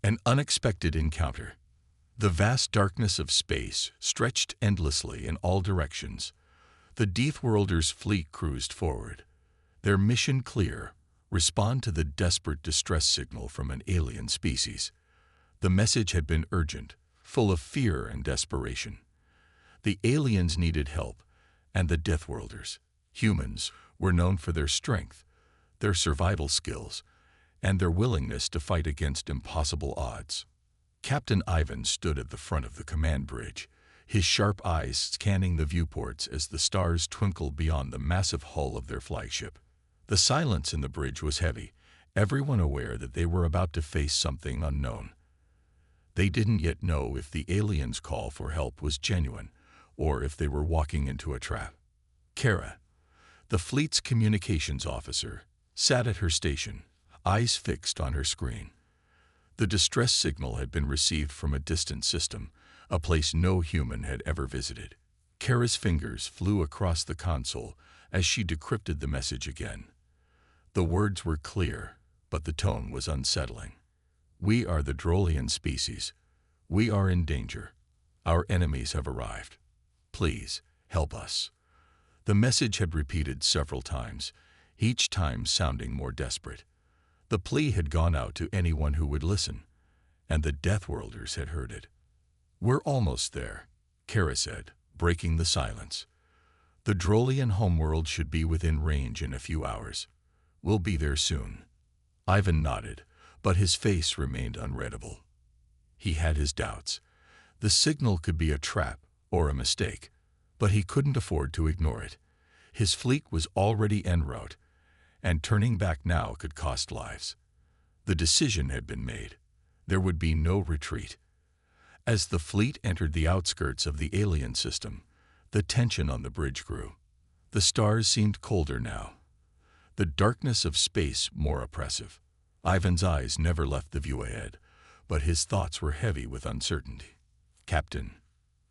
An unexpected encounter. The vast darkness of space stretched endlessly in all directions. The Deathworlders' fleet cruised forward. Their mission clear: respond to the desperate distress signal from an alien species. The message had been urgent, full of fear and desperation. The aliens needed help, and the Deathworlders, humans, were known for their strength, their survival skills, and their willingness to fight against impossible odds. Captain Ivan stood at the front of the command bridge, his sharp eyes scanning the viewports as the stars twinkled beyond the massive hull of their flagship. The silence in the bridge was heavy, everyone aware that they were about to face something unknown. They didn't yet know if the aliens' call for help was genuine, or if they were walking into a trap. Kara, the fleet's communications officer, sat at her station, eyes fixed on her screen. The distress signal had been received from a distant system, a place no human had ever visited. Kara's fingers flew across the console as she decrypted the message again. The words were clear, but the tone was unsettling. "We are the Drolian species. We are in danger. Our enemies have arrived. Please, help us." The message had repeated several times, each time sounding more desperate. The plea had gone out to anyone who would listen, and the Deathworlders had heard it. "We're almost there," Kara said, breaking the silence. "The Drolian homeworld should be within range in a few hours. We'll be there soon." Ivan nodded, but his face remained unreadable. He had his doubts. The signal could be a trap or a mistake, but he couldn't afford to ignore it. His fleet was already en route, and turning back now could cost lives. The decision had been made. There would be no retreat. As the fleet entered the outskirts of the alien system, the tension on the bridge grew. The stars seemed colder now, the darkness of space more oppressive. Ivan's eyes never left the view ahead, but his thoughts were heavy with uncertainty. "Captain,"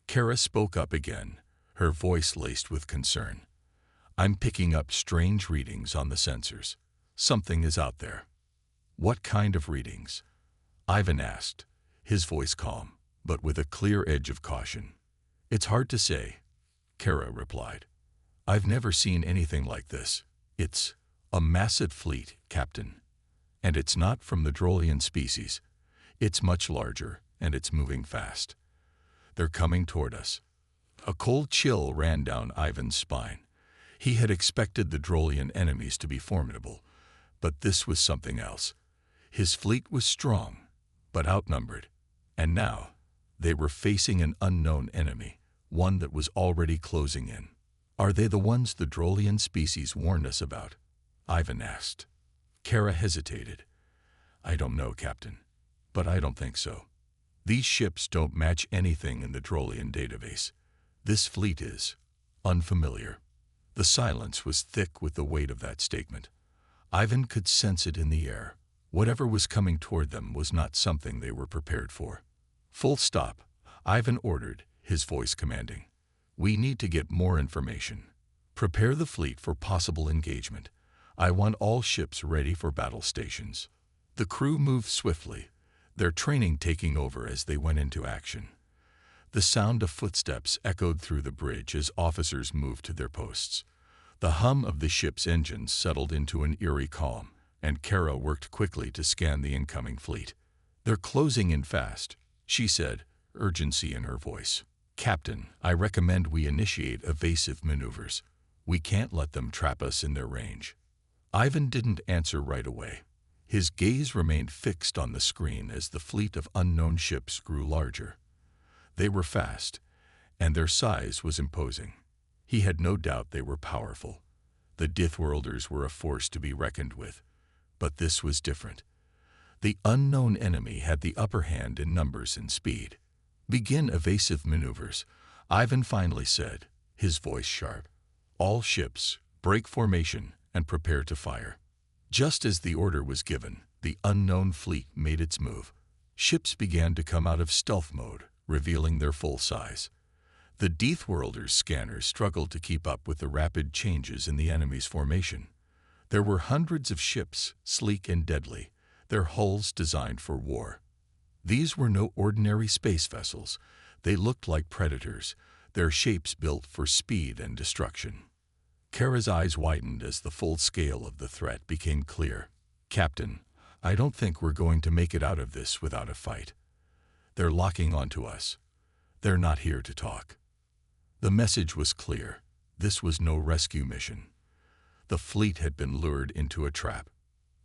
Kara spoke up again, her voice laced with concern. "I'm picking up strange readings on the sensors. Something is out there." "What kind of readings?" Ivan asked, his voice calm, but with a clear edge of caution. "It's hard to say," Kara replied. "I've never seen anything like this. It's a massive fleet, Captain. And it's not from the Drolian species. It's much larger, and it's moving fast. They're coming toward us." A cold chill ran down Ivan's spine. He had expected the Drolian enemies to be formidable, but this was something else. His fleet was strong, but outnumbered, and now they were facing an unknown enemy, one that was already closing in. "Are they the ones the Drolian species warned us about?" Ivan asked. Kara hesitated. "I don't know, Captain, but I don't think so. These ships don't match anything in the Drolian database. This fleet is unfamiliar." The silence was thick with the weight of that statement. Ivan could sense it in the air. Whatever was coming toward them was not something they were prepared for. "Full stop," Ivan ordered, his voice commanding. "We need to get more information. Prepare the fleet for possible engagement. I want all ships ready for battle stations." The crew moved swiftly, their training taking over as they went into action. The sound of footsteps echoed through the bridge as officers moved to their posts. The hum of the ship's engines settled into an eerie calm, and Kara worked quickly to scan the incoming fleet. "They're closing in fast," she said, urgency in her voice. "Captain, I recommend we initiate evasive maneuvers. We can't let them trap us in their range." Ivan didn't answer right away. His gaze remained fixed on the screen as the fleet of unknown ships grew larger. They were fast, and their size was imposing. He had no doubt they were powerful. The Deathworlders were a force to be reckoned with, but this was different. The unknown enemy had the upper hand in numbers and speed. "Begin evasive maneuvers," Ivan finally said, his voice sharp. "All ships, break formation and prepare to fire." Just as the order was given, the unknown fleet made its move. Ships began to come out of stealth mode, revealing their full size. The Deathworlders' scanners struggled to keep up with the rapid changes in the enemy's formation. There were hundreds of ships, sleek and deadly, their hulls designed for war. These were no ordinary space vessels. They looked like predators, their shapes built for speed and destruction. Kara's eyes widened as the full scale of the threat became clear. "Captain, I don't think we're going to make it out of this without a fight. They're locking onto us. They're not here to talk." The message was clear. This was no rescue mission. The fleet had been lured into a trap.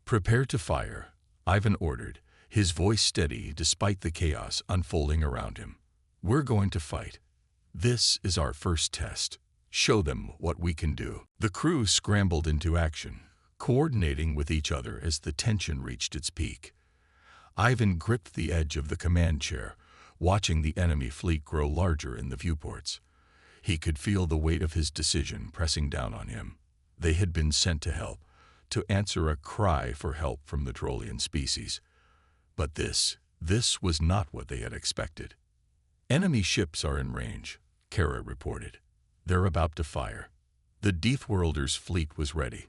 "Prepare to fire," Ivan ordered, his voice steady despite the chaos unfolding around him. "We're going to fight. This is our first test. Show them what we can do." The crew scrambled into action, coordinating with each other as the tension reached its peak. Ivan gripped the edge of the command chair, watching the enemy fleet grow larger in the viewports. He could feel the weight of his decision pressing down on him. They had been sent to help, to answer a cry for help from the Drolian species. But this was not what they had expected. "Enemy ships are in range," Kara reported. "They're about to fire." The Deathworlders' fleet was ready.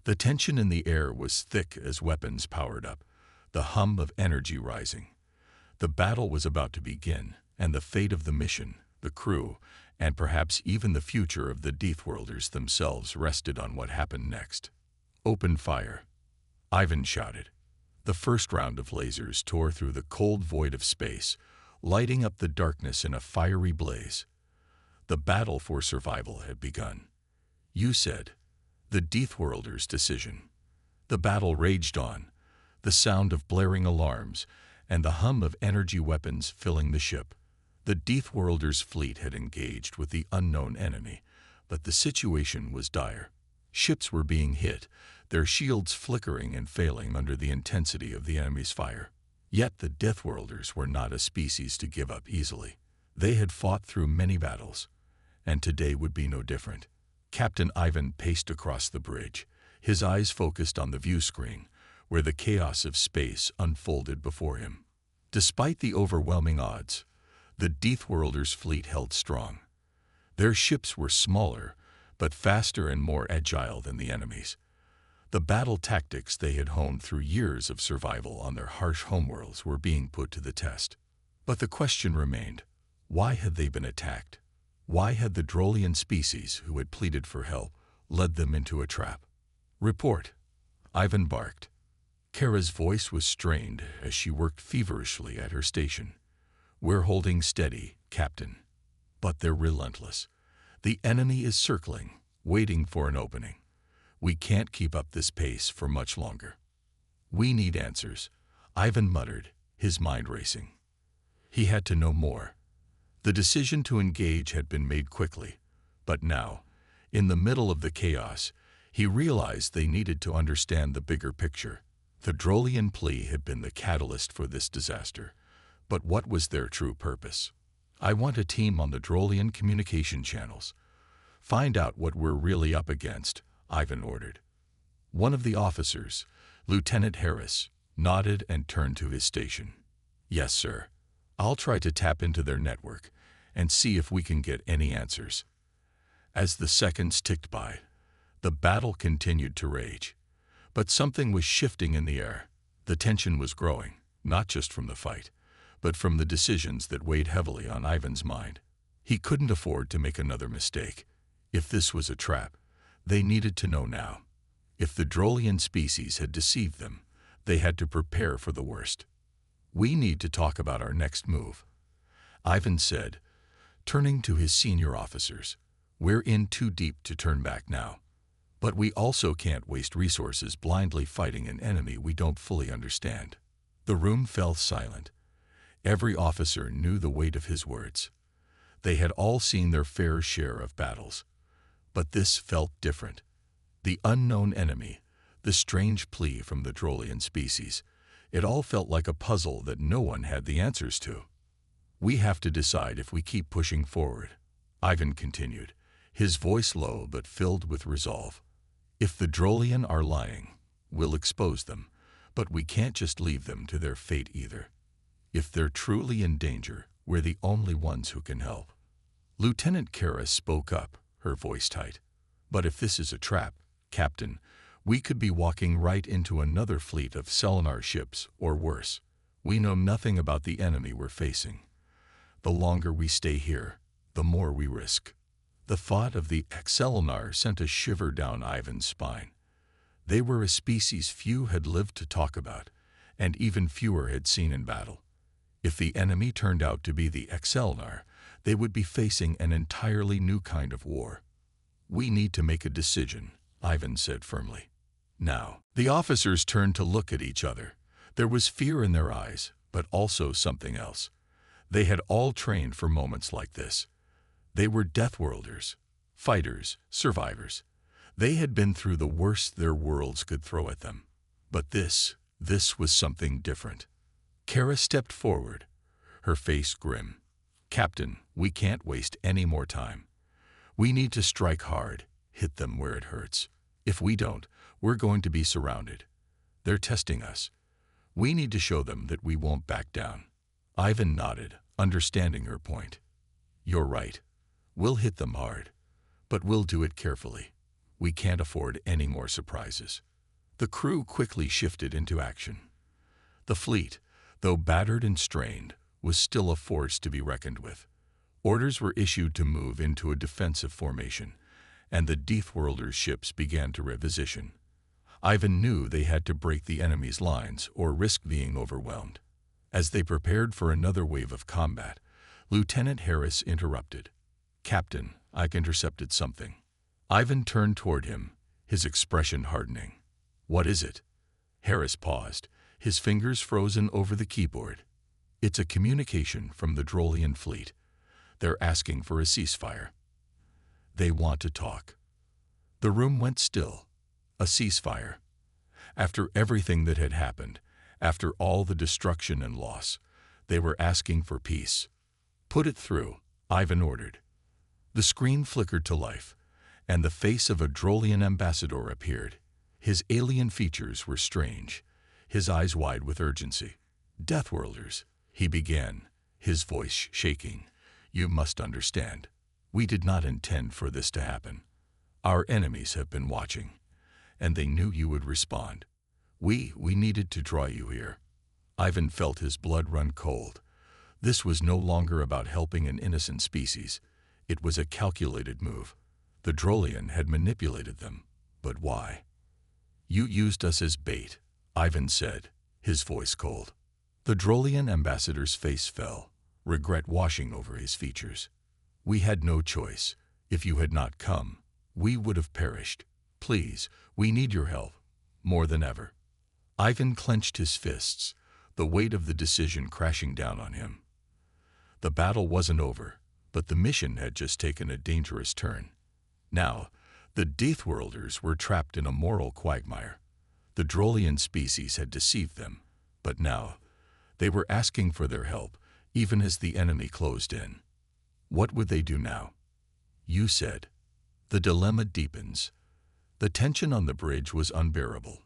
The tension in the air was thick as weapons powered up, the hum of energy rising. The battle was about to begin, and the fate of the mission, the crew, and perhaps even the future of the Deathworlders themselves rested on what happened next. "Open fire," Ivan shouted. The first round of lasers tore through the cold void of space, lighting up the darkness in a fiery blaze. The battle for survival had begun. "You said," the Deathworlders' decision. The battle raged on, the sound of blaring alarms and the hum of energy weapons filling the ship. The Deathworlders' fleet had engaged with the unknown enemy, but the situation was dire. Ships were being hit, their shields flickering and failing under the intensity of the enemy's fire. Yet the Deathworlders were not a species to give up easily. They had fought through many battles, and today would be no different. Captain Ivan paced across the bridge, his eyes focused on the view screen, where the chaos of space unfolded before him. Despite the overwhelming odds, the Deathworlders' fleet held strong. Their ships were smaller, but faster and more agile than the enemy's. The battle tactics they had honed through years of survival on their harsh homeworlds were being put to the test. But the question remained, why had they been attacked? Why had the Drolian species, who had pleaded for help, led them into a trap? "Report," Ivan barked. Kara's voice was strained as she worked feverishly at her station. "We're holding steady, Captain. But they're relentless. The enemy is circling, waiting for an opening. We can't keep up this pace for much longer." "We need answers," Ivan muttered, his mind racing. He had to know more. The decision to engage had been made quickly, but now, in the middle of the chaos, he realized they needed to understand the bigger picture. The Drolian plea had been the catalyst for this disaster, but what was their true purpose? "I want a team on the Drolian communication channels. Find out what we're really up against," Ivan ordered. One of the officers, Lieutenant Harris, nodded and turned to his station. "Yes, sir. I'll try to tap into their network and see if we can get any answers." As the seconds ticked by, the battle continued to rage. But something was shifting in the air. The tension was growing, not just from the fight, but from the decisions that weighed heavily on Ivan's mind. He couldn't afford to make another mistake. If this was a trap, they needed to know now. If the Drolian species had deceived them, they had to prepare for the worst. "We need to talk about our next move," Ivan said, turning to his senior officers. "We're in too deep to turn back now. But we also can't waste resources blindly fighting an enemy we don't fully understand." The room fell silent. Every officer knew the weight of his words. They had all seen their fair share of battles. But this felt different. The unknown enemy, the strange plea from the Drolian species, it all felt like a puzzle that no one had the answers to. "We have to decide if we keep pushing forward," Ivan continued, his voice low but filled with resolve. "If the Drolian are lying, we'll expose them, but we can't just leave them to their fate either. If they're truly in danger, we're the only ones who can help." Lieutenant Kara spoke up, her voice tight. "But if this is a trap, Captain, we could be walking right into another fleet of Selenar ships, or worse. We know nothing about the enemy we're facing. The longer we stay here, the more we risk. The thought of the Excelnar sent a shiver down Ivan's spine. They were a species few had lived to talk about, and even fewer had seen in battle. If the enemy turned out to be the Excelnar, they would be facing an entirely new kind of war. "We need to make a decision," Ivan said firmly. Now, the officers turned to look at each other. There was fear in their eyes, but also something else. They had all trained for moments like this. They were Deathworlders, fighters, survivors. They had been through the worst their worlds could throw at them. But this was something different. Kara stepped forward, her face grim. "Captain, we can't waste any more time. We need to strike hard, hit them where it hurts. If we don't, we're going to be surrounded. They're testing us. We need to show them that we won't back down." Ivan nodded, understanding her point. "You're right. We'll hit them hard, but we'll do it carefully. We can't afford any more surprises." The crew quickly shifted into action. The fleet, though battered and strained, was still a force to be reckoned with. Orders were issued to move into a defensive formation, and the Deathworlders' ships began to reposition. Ivan knew they had to break the enemy's lines or risk being overwhelmed. As they prepared for another wave of combat, Lieutenant Harris interrupted. "Captain, I've intercepted something." Ivan turned toward him, his expression hardening. "What is it?" Harris paused, his fingers frozen over the keyboard. "It's a communication from the Drolian fleet. They're asking for a ceasefire. They want to talk." The room went still. A ceasefire. After everything that had happened, after all the destruction and loss, they were asking for peace. "Put it through," Ivan ordered. The screen flickered to life, and the face of a Drolian ambassador appeared. His alien features were strange, his eyes wide with urgency. "Deathworlders," he began, his voice shaking. "You must understand. We did not intend for this to happen. Our enemies have been watching, and they knew you would respond. We needed to draw you here." Ivan felt his blood run cold. This was no longer about helping an innocent species. It was a calculated move. The Drolian had manipulated them. But why? "You used us as bait," Ivan said, his voice cold. The Drolian ambassador's face fell, regret washing over his features. "We had no choice. If you had not come, we would have perished. Please, we need your help, more than ever." Ivan clenched his fists, the weight of the decision crashing down on him. The battle wasn't over, but the mission had just taken a dangerous turn. Now, the Deathworlders were trapped in a moral quagmire. The Drolian species had deceived them, but now they were asking for their help, even as the enemy closed in. What would they do now? "You said." The dilemma deepens. The tension on the bridge was unbearable.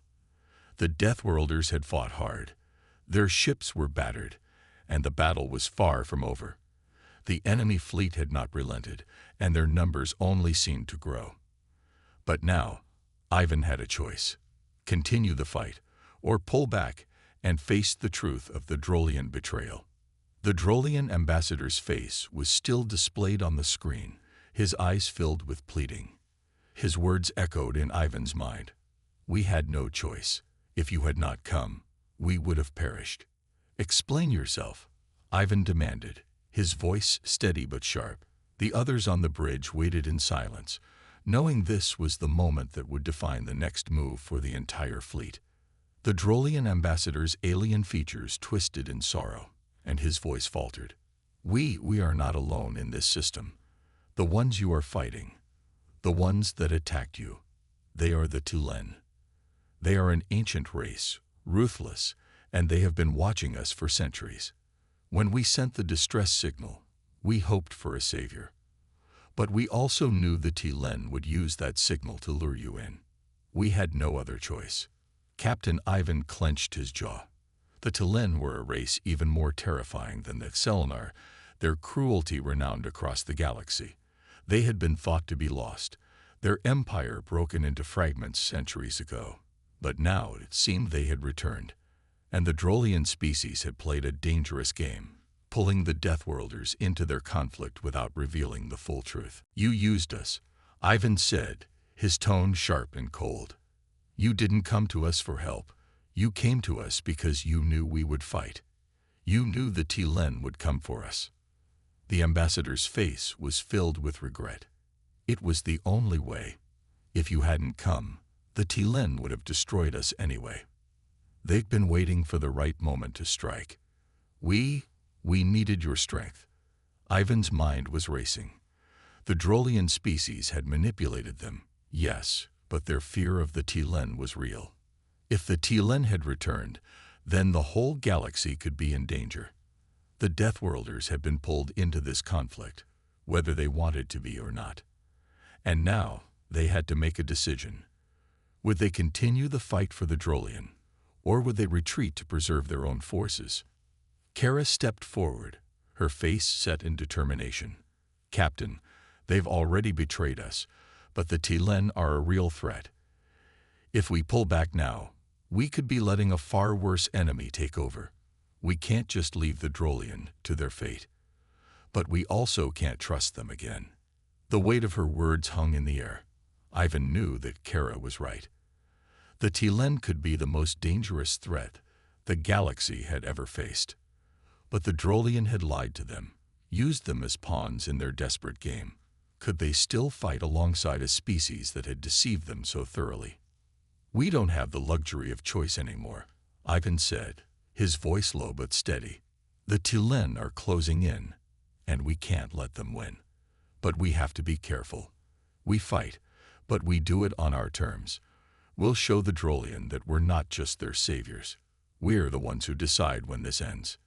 The Deathworlders had fought hard. Their ships were battered, and the battle was far from over. The enemy fleet had not relented, and their numbers only seemed to grow. But now, Ivan had a choice: continue the fight, or pull back and face the truth of the Drolian betrayal. The Drolian ambassador's face was still displayed on the screen, his eyes filled with pleading. His words echoed in Ivan's mind. "We had no choice. If you had not come, we would have perished." "Explain yourself," Ivan demanded, his voice steady but sharp. The others on the bridge waited in silence, knowing this was the moment that would define the next move for the entire fleet. The Drolian ambassador's alien features twisted in sorrow, and his voice faltered. We are not alone in this system. The ones you are fighting, the ones that attacked you, they are the Tulen. They are an ancient race, ruthless, and they have been watching us for centuries. When we sent the distress signal, we hoped for a savior. But we also knew the Tulen would use that signal to lure you in. We had no other choice. Captain Ivan clenched his jaw. The Tulen were a race even more terrifying than the Xelnar, their cruelty renowned across the galaxy. They had been thought to be lost, their empire broken into fragments centuries ago. But now it seemed they had returned. And the Drolian species had played a dangerous game, pulling the Deathworlders into their conflict without revealing the full truth. "You used us," Ivan said, his tone sharp and cold. "You didn't come to us for help. You came to us because you knew we would fight. You knew the Tilen would come for us." The ambassador's face was filled with regret. "It was the only way. If you hadn't come, the Tilen would have destroyed us anyway. They've been waiting for the right moment to strike. We needed your strength." Ivan's mind was racing. The Drolian species had manipulated them, yes, but their fear of the Tilen was real. If the Tilen had returned, then the whole galaxy could be in danger. The Deathworlders had been pulled into this conflict, whether they wanted to be or not. And now they had to make a decision. Would they continue the fight for the Drolian, or would they retreat to preserve their own forces? Kara stepped forward, her face set in determination. "Captain, they've already betrayed us, but the Tilen are a real threat. If we pull back now, we could be letting a far worse enemy take over. We can't just leave the Drolian to their fate. But we also can't trust them again." The weight of her words hung in the air. Ivan knew that Kara was right. The Tilen could be the most dangerous threat the galaxy had ever faced. But the Drolian had lied to them, used them as pawns in their desperate game. Could they still fight alongside a species that had deceived them so thoroughly? "We don't have the luxury of choice anymore," Ivan said, his voice low but steady. "The Tilen are closing in, and we can't let them win. But we have to be careful. We fight, but we do it on our terms. We'll show the Drolian that we're not just their saviors. We're the ones who decide when this ends."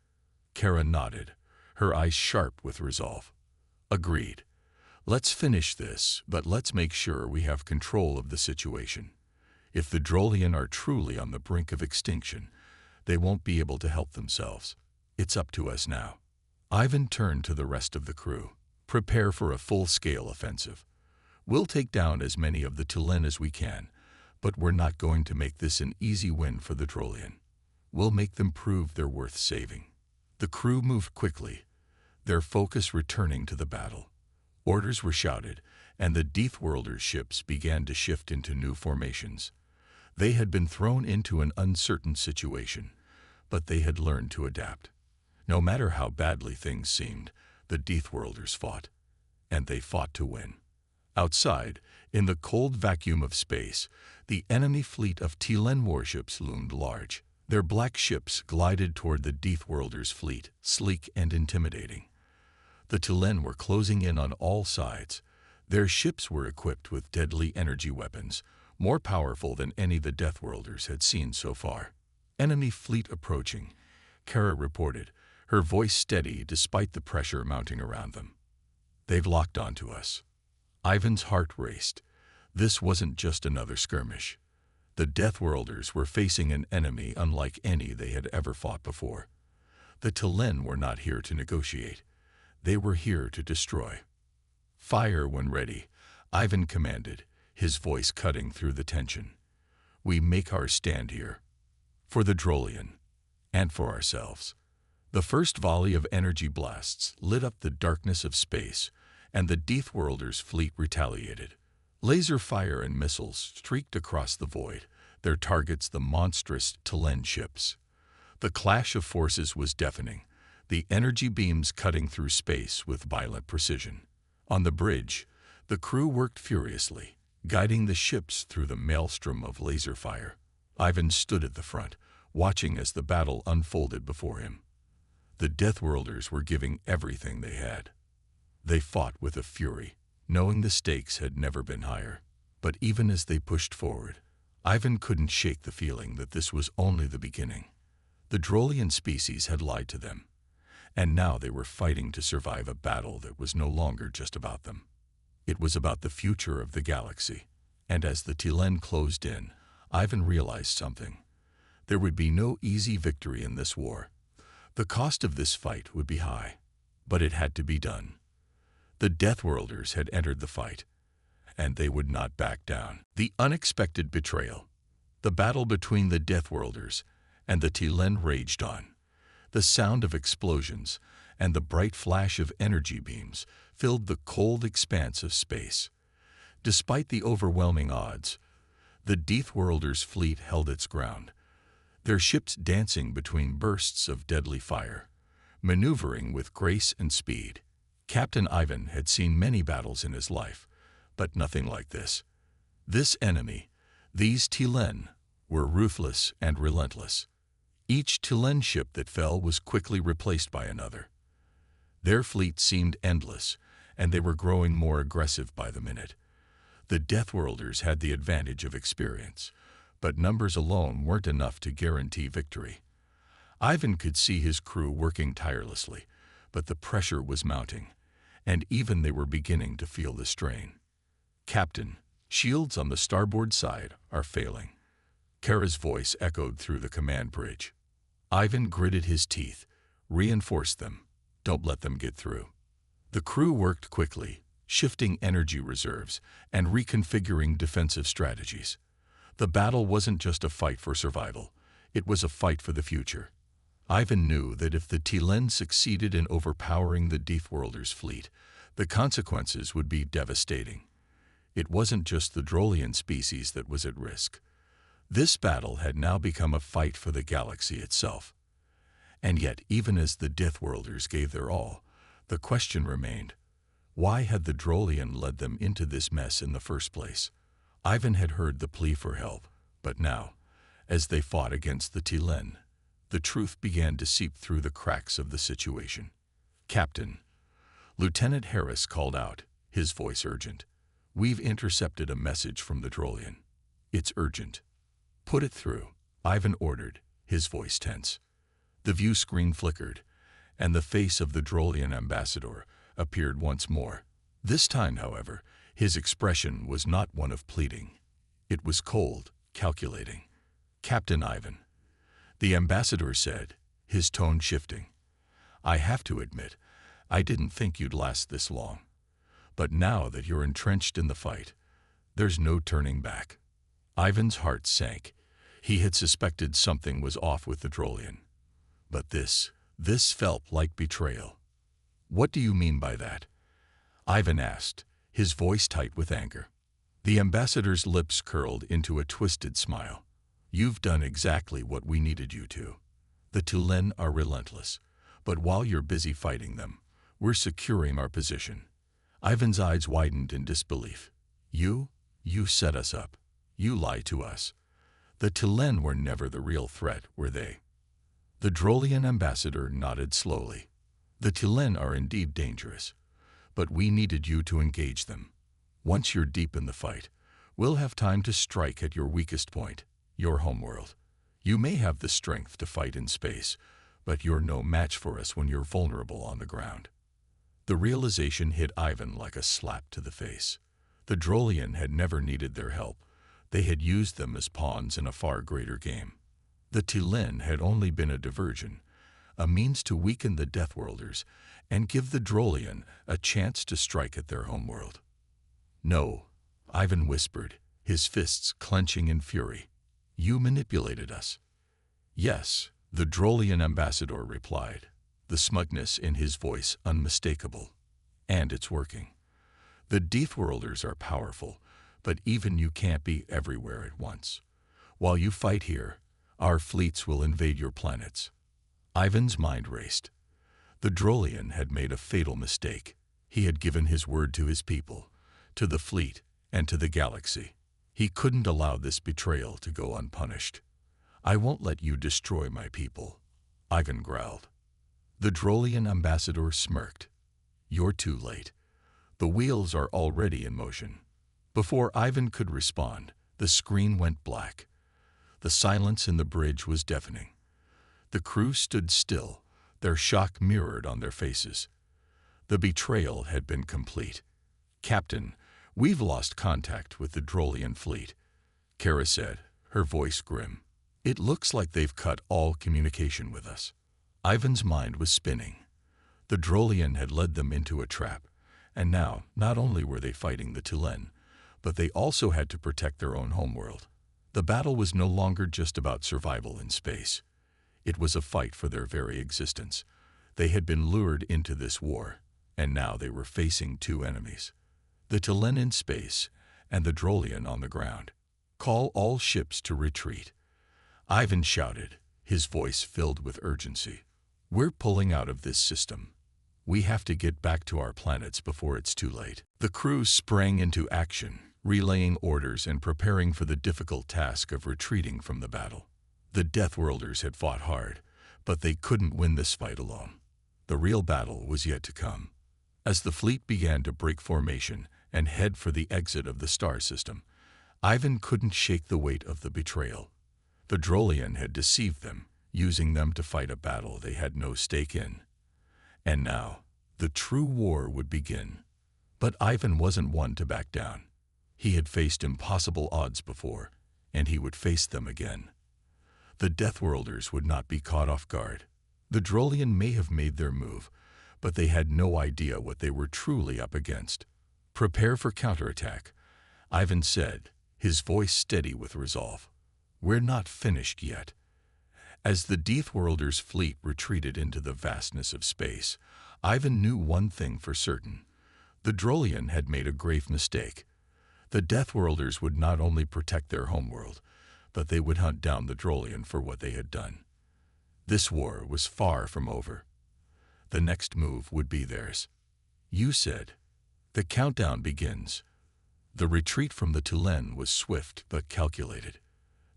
Kara nodded, her eyes sharp with resolve. "Agreed. Let's finish this, but let's make sure we have control of the situation. If the Drolian are truly on the brink of extinction, they won't be able to help themselves. It's up to us now." Ivan turned to the rest of the crew. "Prepare for a full-scale offensive. We'll take down as many of the Tilen as we can, but we're not going to make this an easy win for the Drolian. We'll make them prove they're worth saving." The crew moved quickly, their focus returning to the battle. Orders were shouted, and the Deathworlders' ships began to shift into new formations. They had been thrown into an uncertain situation, but they had learned to adapt. No matter how badly things seemed, the Deathworlders fought, and they fought to win. Outside, in the cold vacuum of space, the enemy fleet of Tilen warships loomed large. Their black ships glided toward the Deathworlders' fleet, sleek and intimidating. The Tilen were closing in on all sides. Their ships were equipped with deadly energy weapons, more powerful than any the Deathworlders had seen so far. "Enemy fleet approaching," Kara reported, her voice steady despite the pressure mounting around them. "They've locked onto us." Ivan's heart raced. This wasn't just another skirmish. The Deathworlders were facing an enemy unlike any they had ever fought before. The Tilen were not here to negotiate. They were here to destroy. "Fire when ready," Ivan commanded, his voice cutting through the tension. "We make our stand here. For the Drolian, and for ourselves." The first volley of energy blasts lit up the darkness of space, and the Deathworlders' fleet retaliated. Laser fire and missiles streaked across the void, their targets the monstrous Tilen ships. The clash of forces was deafening, the energy beams cutting through space with violent precision. On the bridge, the crew worked furiously, guiding the ships through the maelstrom of laser fire. Ivan stood at the front, watching as the battle unfolded before him. The Deathworlders were giving everything they had. They fought with a fury, knowing the stakes had never been higher. But even as they pushed forward, Ivan couldn't shake the feeling that this was only the beginning. The Drolian species had lied to them, and now they were fighting to survive a battle that was no longer just about them. It was about the future of the galaxy, and as the Tilen closed in, Ivan realized something. There would be no easy victory in this war. The cost of this fight would be high, but it had to be done. The Deathworlders had entered the fight, and they would not back down. The unexpected betrayal. The battle between the Deathworlders and the Tilen raged on. The sound of explosions and the bright flash of energy beams filled the cold expanse of space. Despite the overwhelming odds, the Deathworlders' fleet held its ground, their ships dancing between bursts of deadly fire, maneuvering with grace and speed. Captain Ivan had seen many battles in his life, but nothing like this. This enemy, these Tilen, were ruthless and relentless. Each Tilen ship that fell was quickly replaced by another. Their fleet seemed endless, and they were growing more aggressive by the minute. The Deathworlders had the advantage of experience, but numbers alone weren't enough to guarantee victory. Ivan could see his crew working tirelessly, but the pressure was mounting, and even they were beginning to feel the strain. "Captain, shields on the starboard side are failing." Kara's voice echoed through the command bridge. Ivan gritted his teeth. "Reinforce them. Don't let them get through." The crew worked quickly, shifting energy reserves and reconfiguring defensive strategies. The battle wasn't just a fight for survival, it was a fight for the future. Ivan knew that if the Tilen succeeded in overpowering the Deathworlders' fleet, the consequences would be devastating. It wasn't just the Drolian species that was at risk. This battle had now become a fight for the galaxy itself. And yet, even as the Deathworlders gave their all, the question remained, why had the Drolian led them into this mess in the first place? Ivan had heard the plea for help, but now, as they fought against the Tilen, the truth began to seep through the cracks of the situation. "Captain," Lieutenant Harris called out, his voice urgent. "We've intercepted a message from the Drolian. It's urgent." "Put it through," Ivan ordered, his voice tense. The view screen flickered, and the face of the Drolian ambassador appeared once more. This time, however, his expression was not one of pleading. It was cold, calculating. "Captain Ivan," the ambassador said, his tone shifting. "I have to admit, I didn't think you'd last this long. But now that you're entrenched in the fight, there's no turning back." Ivan's heart sank. He had suspected something was off with the Drolian. But this felt like betrayal. "What do you mean by that?" Ivan asked, his voice tight with anger. The ambassador's lips curled into a twisted smile. "You've done exactly what we needed you to. The Tilen are relentless, but while you're busy fighting them, we're securing our position." Ivan's eyes widened in disbelief. You set us up. You lied to us. The Tilen were never the real threat, were they?" The Drolian ambassador nodded slowly. "The Tilen are indeed dangerous, but we needed you to engage them. Once you're deep in the fight, we'll have time to strike at your weakest point, your homeworld. You may have the strength to fight in space, but you're no match for us when you're vulnerable on the ground." The realization hit Ivan like a slap to the face. The Drolian had never needed their help. They had used them as pawns in a far greater game. The Tilen had only been a diversion, a means to weaken the Deathworlders and give the Drolian a chance to strike at their homeworld. "No," Ivan whispered, his fists clenching in fury. "You manipulated us." "Yes," the Drolian ambassador replied, the smugness in his voice unmistakable. "And it's working. The Deathworlders are powerful, but even you can't be everywhere at once. While you fight here, our fleets will invade your planets." Ivan's mind raced. The Drolian had made a fatal mistake. He had given his word to his people, to the fleet, and to the galaxy. He couldn't allow this betrayal to go unpunished. "I won't let you destroy my people," Ivan growled. The Drolian ambassador smirked. "You're too late. The wheels are already in motion." Before Ivan could respond, the screen went black. The silence in the bridge was deafening. The crew stood still, their shock mirrored on their faces. The betrayal had been complete. "Captain, we've lost contact with the Drolian fleet," Kara said, her voice grim. "It looks like they've cut all communication with us." Ivan's mind was spinning. The Drolian had led them into a trap, and now not only were they fighting the Tilen, but they also had to protect their own homeworld. The battle was no longer just about survival in space. It was a fight for their very existence. They had been lured into this war, and now they were facing two enemies: the Tilen in space and the Drolian on the ground. "Call all ships to retreat," Ivan shouted, his voice filled with urgency. "We're pulling out of this system. We have to get back to our planets before it's too late." The crew sprang into action, relaying orders and preparing for the difficult task of retreating from the battle. The Deathworlders had fought hard, but they couldn't win this fight alone. The real battle was yet to come. As the fleet began to break formation and head for the exit of the star system, Ivan couldn't shake the weight of the betrayal. The Drolian had deceived them, using them to fight a battle they had no stake in. And now, the true war would begin. But Ivan wasn't one to back down. He had faced impossible odds before, and he would face them again. The Deathworlders would not be caught off guard. The Drolian may have made their move, but they had no idea what they were truly up against. "Prepare for counterattack," Ivan said, his voice steady with resolve. "We're not finished yet." As the Deathworlders' fleet retreated into the vastness of space, Ivan knew one thing for certain. The Drolian had made a grave mistake. The Deathworlders would not only protect their homeworld, but they would hunt down the Drolian for what they had done. This war was far from over. The next move would be theirs. "You said." "The countdown begins." The retreat from the Tilen was swift but calculated.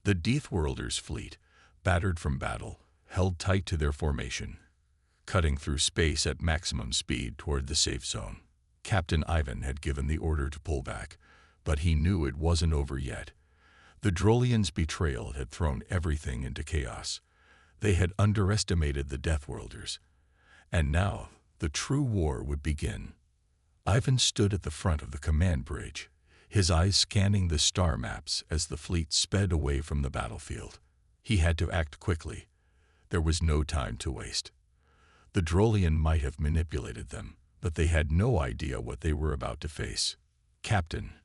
The Deathworlders' fleet, battered from battle, held tight to their formation, cutting through space at maximum speed toward the safe zone. Captain Ivan had given the order to pull back, but he knew it wasn't over yet. The Drolians' betrayal had thrown everything into chaos. They had underestimated the Deathworlders, and now the true war would begin. Ivan stood at the front of the command bridge, his eyes scanning the star maps as the fleet sped away from the battlefield. He had to act quickly. There was no time to waste. The Drolian might have manipulated them, but they had no idea what they were about to face. "Captain,"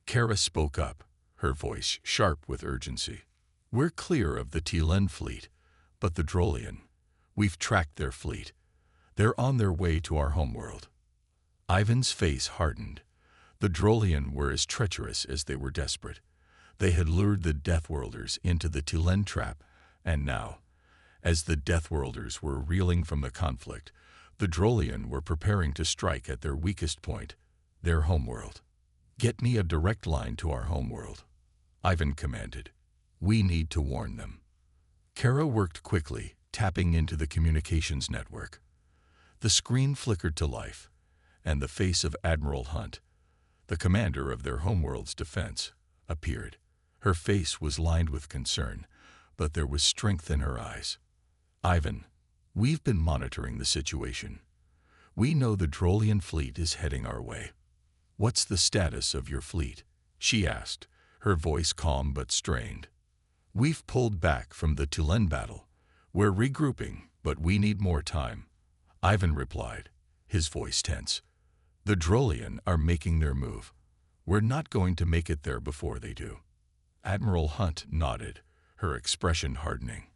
Kara spoke up, her voice sharp with urgency. "We're clear of the Tilen fleet, but the Drolian, we've tracked their fleet. They're on their way to our homeworld." Ivan's face hardened. The Drolian were as treacherous as they were desperate. They had lured the Deathworlders into the Tilen trap, and now, as the Deathworlders were reeling from the conflict, the Drolian were preparing to strike at their weakest point, their homeworld. "Get me a direct line to our homeworld," Ivan commanded. "We need to warn them." Kara worked quickly, tapping into the communications network. The screen flickered to life, and the face of Admiral Hunt, the commander of their homeworld's defense, appeared. Her face was lined with concern, but there was strength in her eyes. "Ivan, we've been monitoring the situation. We know the Drolian fleet is heading our way." "What's the status of your fleet?" she asked, her voice calm but strained. "We've pulled back from the Tilen battle. We're regrouping, but we need more time," Ivan replied, his voice tense. "The Drolian are making their move. We're not going to make it there before they do." Admiral Hunt nodded, her expression hardening.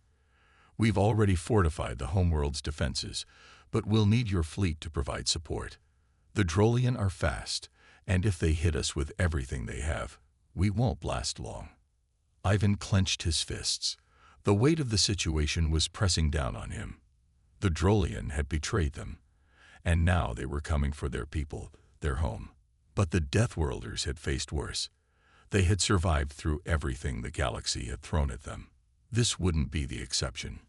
"We've already fortified the homeworld's defenses, but we'll need your fleet to provide support. The Drolian are fast, and if they hit us with everything they have, we won't last long." Ivan clenched his fists. The weight of the situation was pressing down on him. The Drolian had betrayed them, and now they were coming for their people, their home. But the Deathworlders had faced worse. They had survived through everything the galaxy had thrown at them. This wouldn't be the exception.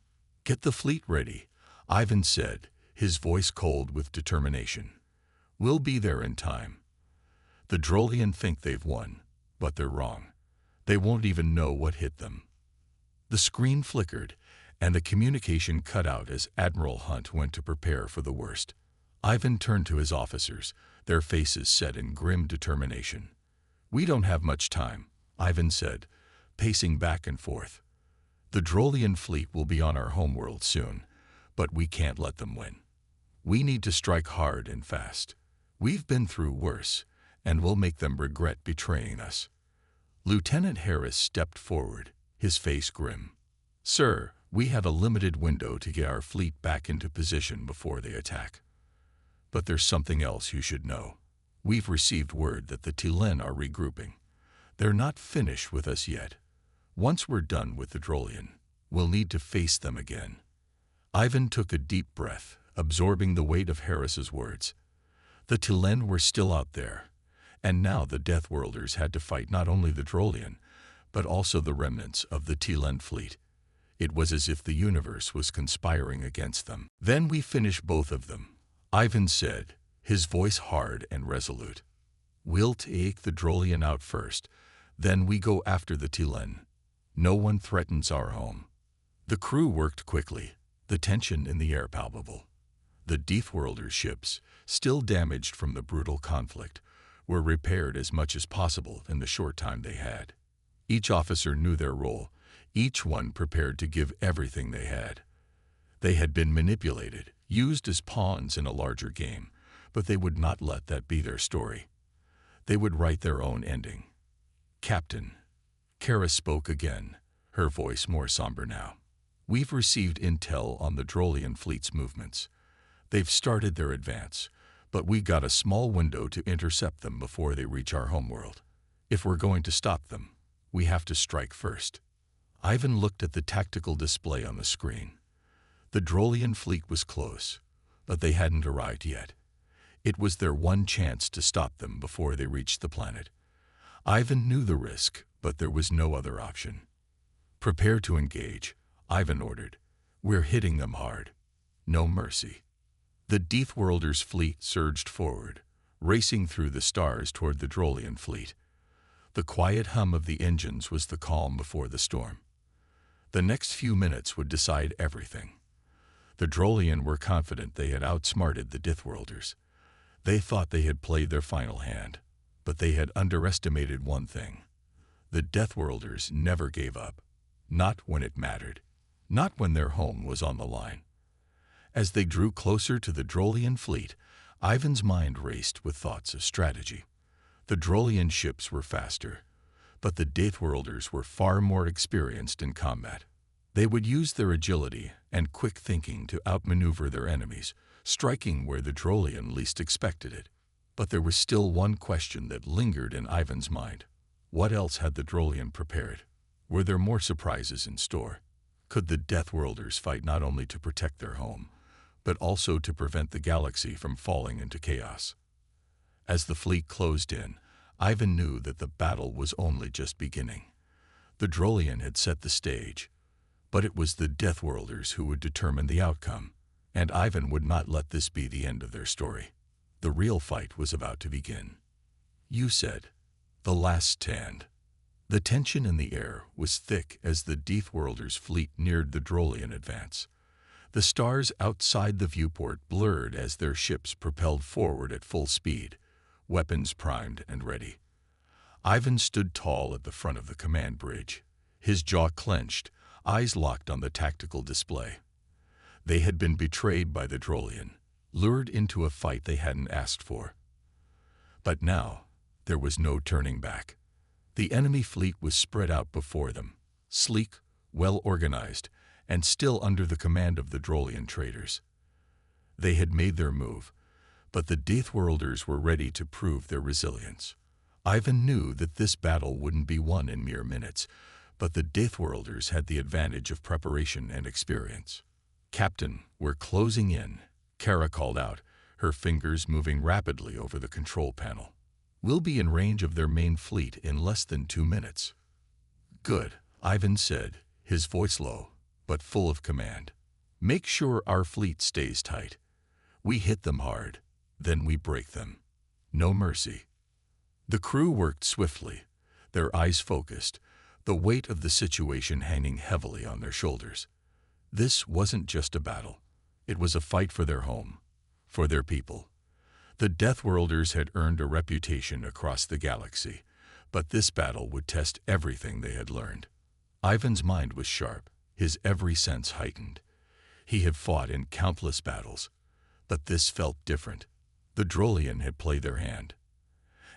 "Get the fleet ready," Ivan said, his voice cold with determination. "We'll be there in time. The Drolian think they've won, but they're wrong. They won't even know what hit them." The screen flickered, and the communication cut out as Admiral Hunt went to prepare for the worst. Ivan turned to his officers, their faces set in grim determination. "We don't have much time," Ivan said, pacing back and forth. "The Drolian fleet will be on our homeworld soon, but we can't let them win. We need to strike hard and fast. We've been through worse, and we'll make them regret betraying us." Lieutenant Harris stepped forward, his face grim. "Sir, We have a limited window to get our fleet back into position before they attack. But there's something else you should know. We've received word that the Tilen are regrouping. They're not finished with us yet. Once we're done with the Drolian, we'll need to face them again." Ivan took a deep breath, absorbing the weight of Harris's words. The Tilen were still out there, and now the Deathworlders had to fight not only the Drolian, but also the remnants of the Tilen fleet. It was as if the universe was conspiring against them. "Then we finish both of them," Ivan said, his voice hard and resolute. "We'll take the Drolian out first, then we go after the Tilen. No one threatens our home." The crew worked quickly, the tension in the air palpable. The Deathworlders' ships, still damaged from the brutal conflict, were repaired as much as possible in the short time they had. Each officer knew their role, each one prepared to give everything they had. They had been manipulated, used as pawns in a larger game, but they would not let that be their story. They would write their own ending. "Captain," Kara spoke again, her voice more somber now. "We've received intel on the Drolian fleet's movements. They've started their advance, but we got a small window to intercept them before they reach our homeworld. If we're going to stop them, we have to strike first." Ivan looked at the tactical display on the screen. The Drolian fleet was close, but they hadn't arrived yet. It was their one chance to stop them before they reached the planet. Ivan knew the risk, but there was no other option. "Prepare to engage," Ivan ordered. "We're hitting them hard. No mercy." The Deathworlders' fleet surged forward, racing through the stars toward the Drolian fleet. The quiet hum of the engines was the calm before the storm. The next few minutes would decide everything. The Drolian were confident they had outsmarted the Deathworlders. They thought they had played their final hand, but they had underestimated one thing. The Deathworlders never gave up, not when it mattered, not when their home was on the line. As they drew closer to the Drolian fleet, Ivan's mind raced with thoughts of strategy. The Drolian ships were faster, but the Deathworlders were far more experienced in combat. They would use their agility and quick thinking to outmaneuver their enemies, striking where the Drolian least expected it. But there was still one question that lingered in Ivan's mind. What else had the Drolian prepared? Were there more surprises in store? Could the Deathworlders fight not only to protect their home, but also to prevent the galaxy from falling into chaos? As the fleet closed in, Ivan knew that the battle was only just beginning. The Drolian had set the stage, but it was the Deathworlders who would determine the outcome, and Ivan would not let this be the end of their story. The real fight was about to begin. "You said, the last stand." The tension in the air was thick as the Deathworlders' fleet neared the Drolian advance. The stars outside the viewport blurred as their ships propelled forward at full speed, weapons primed and ready. Ivan stood tall at the front of the command bridge, his jaw clenched, eyes locked on the tactical display. They had been betrayed by the Drolian, lured into a fight they hadn't asked for. But now, there was no turning back. The enemy fleet was spread out before them, sleek, well-organized, and still under the command of the Drolian traders. They had made their move, but the Deathworlders were ready to prove their resilience. Ivan knew that this battle wouldn't be won in mere minutes, but the Deathworlders had the advantage of preparation and experience. "Captain, we're closing in," Kara called out, her fingers moving rapidly over the control panel. "We'll be in range of their main fleet in less than 2 minutes." "Good," Ivan said, his voice low, but full of command. "Make sure our fleet stays tight. We hit them hard, then we break them. No mercy." The crew worked swiftly, their eyes focused, the weight of the situation hanging heavily on their shoulders. This wasn't just a battle. It was a fight for their home, for their people. The Deathworlders had earned a reputation across the galaxy, but this battle would test everything they had learned. Ivan's mind was sharp, his every sense heightened. He had fought in countless battles, but this felt different. The Drolian had played their hand,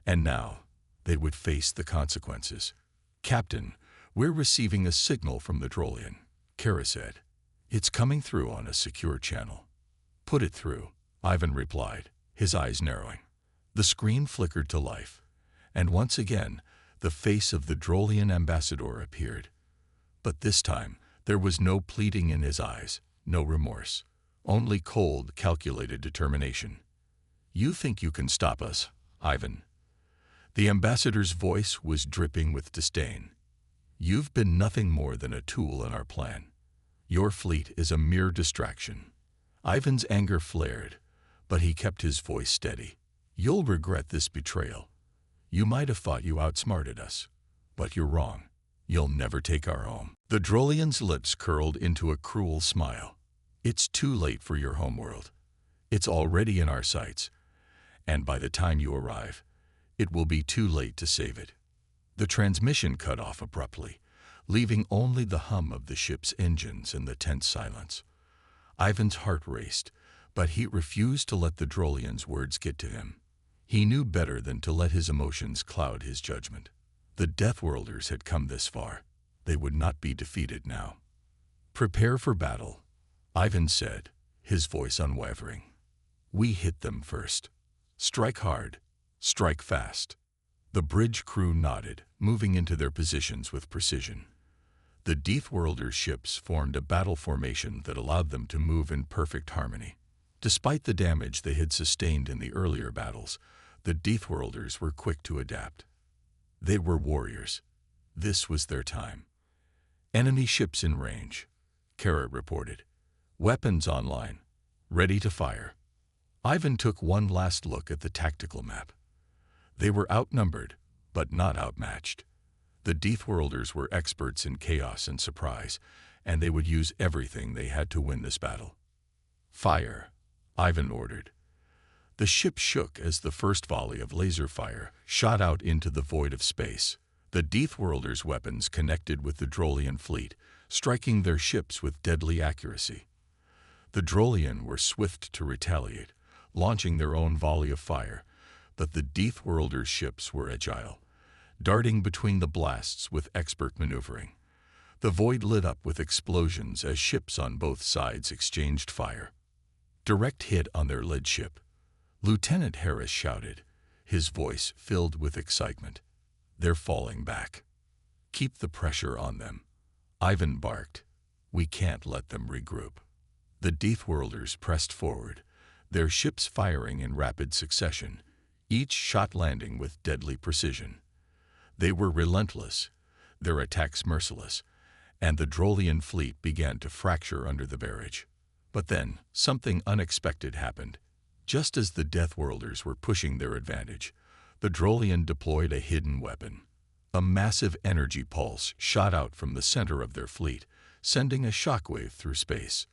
and now they would face the consequences. "Captain, we're receiving a signal from the Drolian," Kara said. It's coming through on a secure channel. Put it through, Ivan replied, his eyes narrowing. The screen flickered to life, and once again the face of the Drolian ambassador appeared. But this time there was no pleading in his eyes, no remorse, only cold, calculated determination. You think you can stop us, Ivan? The ambassador's voice was dripping with disdain. You've been nothing more than a tool in our plan. Your fleet is a mere distraction. Ivan's anger flared, but he kept his voice steady. You'll regret this betrayal. You might have thought you outsmarted us, but you're wrong. You'll never take our home. The Drolian's lips curled into a cruel smile. It's too late for your homeworld. It's already in our sights, and by the time you arrive, it will be too late to save it. The transmission cut off abruptly, leaving only the hum of the ship's engines and the tense silence. Ivan's heart raced, but he refused to let the Drolian's words get to him. He knew better than to let his emotions cloud his judgment. The Deathworlders had come this far. They would not be defeated now. Prepare for battle, Ivan said, his voice unwavering. We hit them first. Strike hard. Strike fast. The bridge crew nodded, moving into their positions with precision. The Deathworlders' ships formed a battle formation that allowed them to move in perfect harmony. Despite the damage they had sustained in the earlier battles, the Deathworlders were quick to adapt. They were warriors. This was their time. Enemy ships in range, Kara reported. Weapons online, ready to fire. Ivan took one last look at the tactical map. They were outnumbered, but not outmatched. The Deathworlders were experts in chaos and surprise, and they would use everything they had to win this battle. Fire, Ivan ordered. The ship shook as the first volley of laser fire shot out into the void of space. The Deathworlders' weapons connected with the Drolian fleet, striking their ships with deadly accuracy. The Drolian were swift to retaliate, launching their own volley of fire, but the Deathworlders' ships were agile, darting between the blasts with expert maneuvering. The void lit up with explosions as ships on both sides exchanged fire. Direct hit on their lead ship. Lieutenant Harris shouted, his voice filled with excitement. They're falling back. Keep the pressure on them. Ivan barked. We can't let them regroup. The Deathworlders pressed forward, their ships firing in rapid succession, each shot landing with deadly precision. They were relentless, their attacks merciless, and the Drolian fleet began to fracture under the barrage. But then, something unexpected happened. Just as the Deathworlders were pushing their advantage, the Drolian deployed a hidden weapon. A massive energy pulse shot out from the center of their fleet, sending a shockwave through space.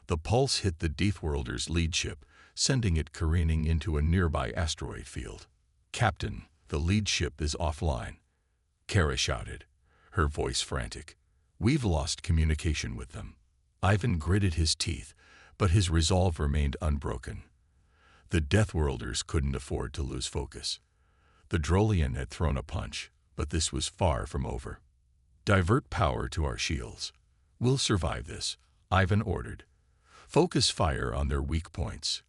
The pulse hit the Deathworlders' lead ship, sending it careening into a nearby asteroid field. Captain, the lead ship is offline, Kara shouted, her voice frantic. We've lost communication with them. Ivan gritted his teeth, but his resolve remained unbroken. The Deathworlders couldn't afford to lose focus. The Drolian had thrown a punch, but this was far from over. Divert power to our shields. We'll survive this, Ivan ordered. Focus fire on their weak points.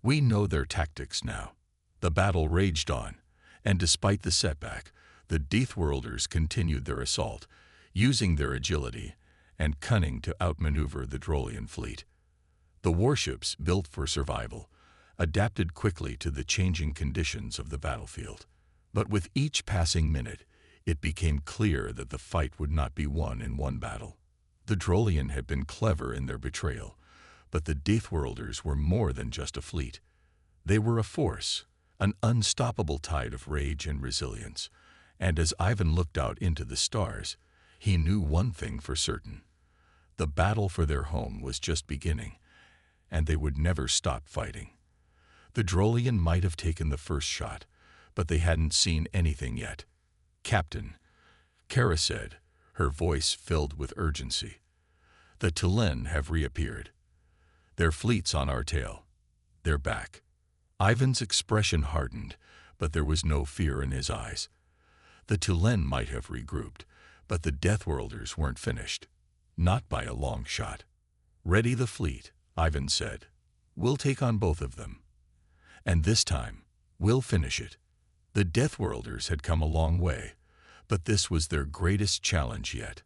We know their tactics now. The battle raged on, and despite the setback, the Deathworlders continued their assault, using their agility and cunning to outmaneuver the Drolian fleet. The warships, built for survival, adapted quickly to the changing conditions of the battlefield. But with each passing minute, it became clear that the fight would not be won in one battle. The Drolian had been clever in their betrayal, but the Deathworlders were more than just a fleet. They were a force, an unstoppable tide of rage and resilience, and as Ivan looked out into the stars, he knew one thing for certain. The battle for their home was just beginning, and they would never stop fighting. The Drolian might have taken the first shot, but they hadn't seen anything yet. Captain, Kara said, her voice filled with urgency. The T'Len have reappeared. Their fleet's on our tail. They're back. Ivan's expression hardened, but there was no fear in his eyes. The T'Len might have regrouped, but the Deathworlders weren't finished. Not by a long shot. "Ready the fleet," Ivan said. "We'll take on both of them. And this time, we'll finish it." The Deathworlders had come a long way, but this was their greatest challenge yet.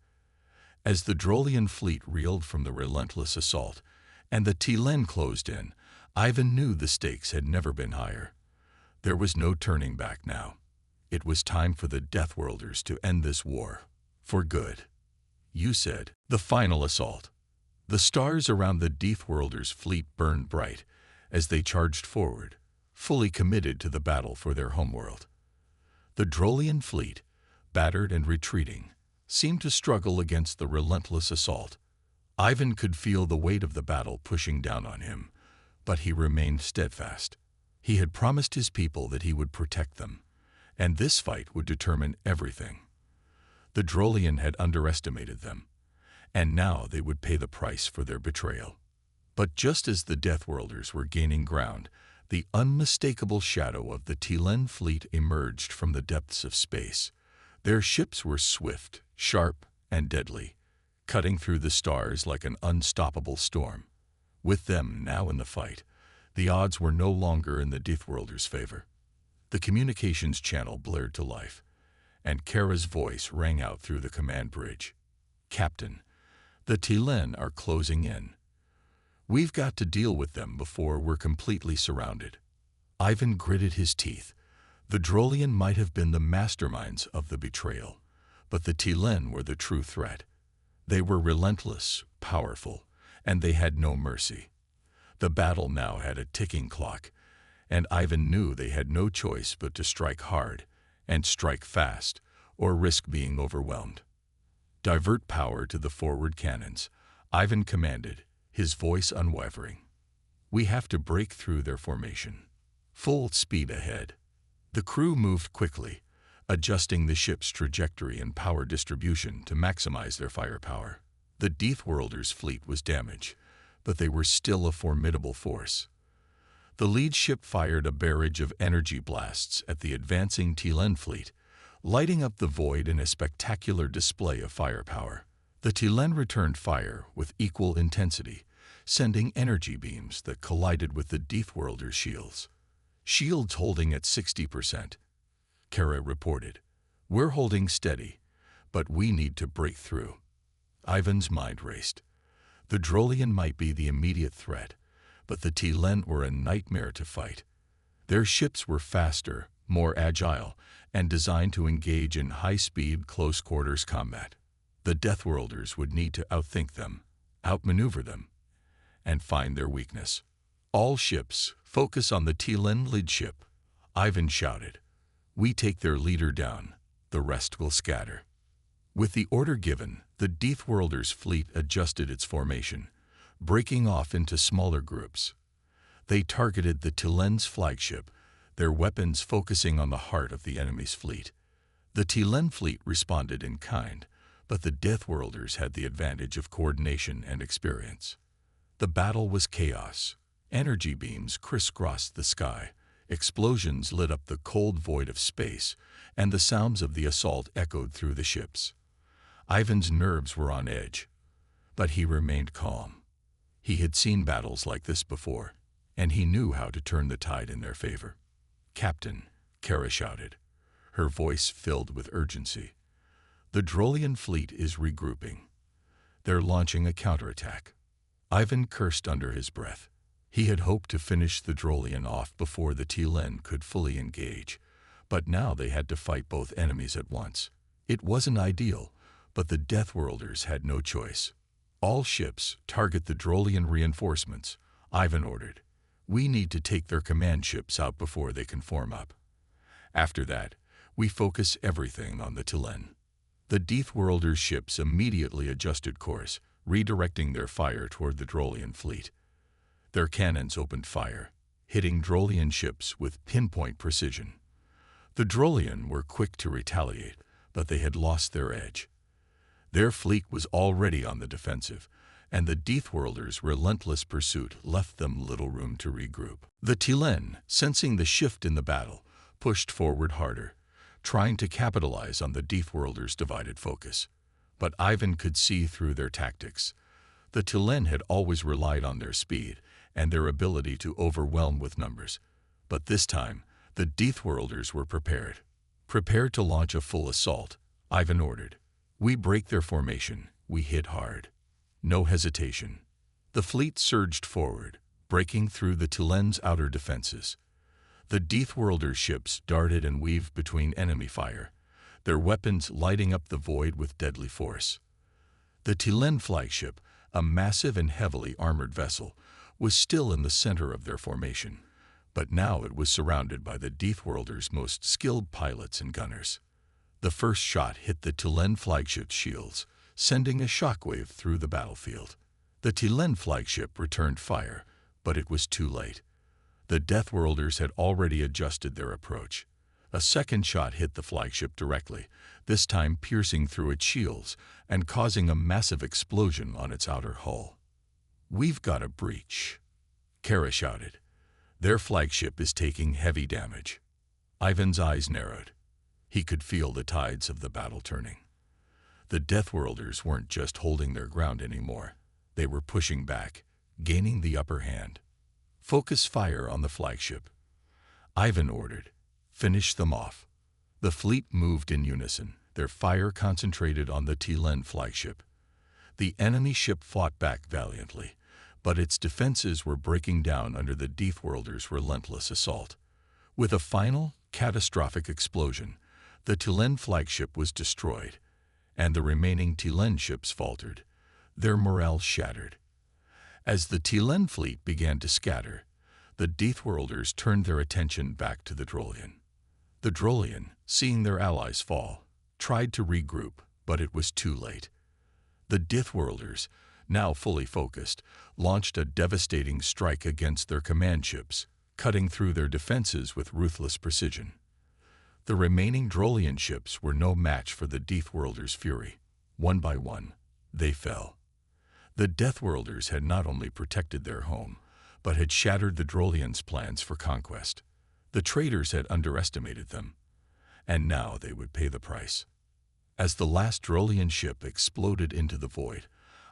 As the Drolian fleet reeled from the relentless assault, and the Telen closed in, Ivan knew the stakes had never been higher. There was no turning back now. It was time for the Deathworlders to end this war. For good. You said, the final assault. The stars around the Deathworlders' fleet burned bright as they charged forward, fully committed to the battle for their homeworld. The Drolian fleet, battered and retreating, seemed to struggle against the relentless assault. Ivan could feel the weight of the battle pushing down on him, but he remained steadfast. He had promised his people that he would protect them, and this fight would determine everything. The Drolian had underestimated them, and now they would pay the price for their betrayal. But just as the Deathworlders were gaining ground, the unmistakable shadow of the Telen fleet emerged from the depths of space. Their ships were swift, sharp, and deadly, cutting through the stars like an unstoppable storm. With them now in the fight, the odds were no longer in the Deathworlders' favor. The communications channel blared to life, and Kara's voice rang out through the command bridge. "Captain, the Telen are closing in. We've got to deal with them before we're completely surrounded." Ivan gritted his teeth. The Drolian might have been the masterminds of the betrayal, but the Telen were the true threat. They were relentless, powerful, and they had no mercy. The battle now had a ticking clock, and Ivan knew they had no choice but to strike hard and strike fast, or risk being overwhelmed. "Divert power to the forward cannons," Ivan commanded, his voice unwavering. "We have to break through their formation. Full speed ahead." The crew moved quickly, adjusting the ship's trajectory and power distribution to maximize their firepower. The Deathworlders' fleet was damaged, but they were still a formidable force. The lead ship fired a barrage of energy blasts at the advancing Telen fleet, lighting up the void in a spectacular display of firepower. The Telen returned fire with equal intensity, sending energy beams that collided with the Deathworlders' shields. "Shields holding at 60%, Kara reported. "We're holding steady, but we need to break through." Ivan's mind raced. The Drolian might be the immediate threat, but the Telen were a nightmare to fight. Their ships were faster, more agile, and designed to engage in high-speed, close-quarters combat. The Deathworlders would need to outthink them, outmaneuver them, and find their weakness. "All ships, focus on the Telen lead ship," Ivan shouted. "We take their leader down, the rest will scatter." With the order given, the Deathworlders' fleet adjusted its formation, breaking off into smaller groups. They targeted the Telen's flagship, their weapons focusing on the heart of the enemy's fleet. The Telen fleet responded in kind, but the Deathworlders had the advantage of coordination and experience. The battle was chaos. Energy beams crisscrossed the sky, explosions lit up the cold void of space, and the sounds of the assault echoed through the ships. Ivan's nerves were on edge, but he remained calm. He had seen battles like this before, and he knew how to turn the tide in their favor. "Captain," Kara shouted, her voice filled with urgency, "the Drolian fleet is regrouping. They're launching a counterattack." Ivan cursed under his breath. He had hoped to finish the Drolian off before the Telen could fully engage, but now they had to fight both enemies at once. It wasn't ideal, but the Deathworlders had no choice. "All ships, target the Drolian reinforcements," Ivan ordered. "We need to take their command ships out before they can form up. After that, we focus everything on the Telen." The Deathworlders' ships immediately adjusted course, redirecting their fire toward the Drolian fleet. Their cannons opened fire, hitting Drolian ships with pinpoint precision. The Drolian were quick to retaliate, but they had lost their edge. Their fleet was already on the defensive, and the Deathworlders' relentless pursuit left them little room to regroup. The Telen, sensing the shift in the battle, pushed forward harder, trying to capitalize on the Deathworlders' divided focus. But Ivan could see through their tactics. The Tilen had always relied on their speed and their ability to overwhelm with numbers. But this time, the Deathworlders were prepared. Prepared to launch a full assault, Ivan ordered. We break their formation. We hit hard. No hesitation. The fleet surged forward, breaking through the Tilen's outer defenses. The Deathworlders' ships darted and weaved between enemy fire, their weapons lighting up the void with deadly force. The Tilen flagship, a massive and heavily armored vessel, was still in the center of their formation, but now it was surrounded by the Deathworlders' most skilled pilots and gunners. The first shot hit the Tilen flagship's shields, sending a shockwave through the battlefield. The Tilen flagship returned fire, but it was too late. The Deathworlders had already adjusted their approach. A second shot hit the flagship directly, this time piercing through its shields and causing a massive explosion on its outer hull. "We've got a breach," Kara shouted. "Their flagship is taking heavy damage." Ivan's eyes narrowed. He could feel the tides of the battle turning. The Deathworlders weren't just holding their ground anymore. They were pushing back, gaining the upper hand. "Focus fire on the flagship," Ivan ordered. "Finish them off." The fleet moved in unison, their fire concentrated on the Tilen flagship. The enemy ship fought back valiantly, but its defenses were breaking down under the Deathworlders' relentless assault. With a final, catastrophic explosion, the Tilen flagship was destroyed, and the remaining Tilen ships faltered, their morale shattered. As the Tilen fleet began to scatter, the Deathworlders turned their attention back to the Drolian. The Drolian, seeing their allies fall, tried to regroup, but it was too late. The Deathworlders, now fully focused, launched a devastating strike against their command ships, cutting through their defenses with ruthless precision. The remaining Drolian ships were no match for the Deathworlders' fury. One by one, they fell. The Deathworlders had not only protected their home, but had shattered the Drolians' plans for conquest. The traitors had underestimated them, and now they would pay the price. As the last Drolian ship exploded into the void,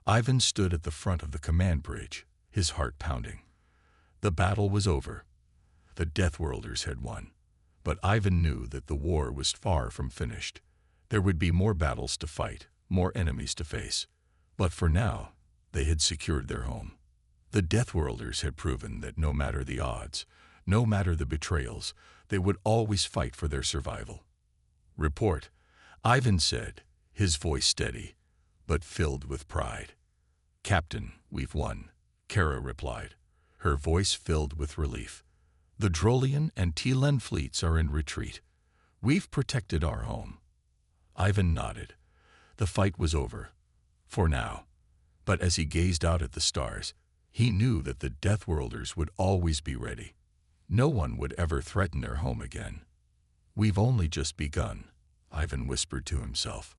Ivan stood at the front of the command bridge, his heart pounding. The battle was over. The Deathworlders had won. But Ivan knew that the war was far from finished. There would be more battles to fight, more enemies to face. But for now, they had secured their home. The Deathworlders had proven that no matter the odds, no matter the betrayals, they would always fight for their survival. "Report," Ivan said, his voice steady, but filled with pride. "Captain, we've won," Kara replied, her voice filled with relief. "The Drolian and Tilen fleets are in retreat. We've protected our home." Ivan nodded. The fight was over, for now. But as he gazed out at the stars, he knew that the Deathworlders would always be ready. No one would ever threaten their home again. "We've only just begun," Ivan whispered to himself.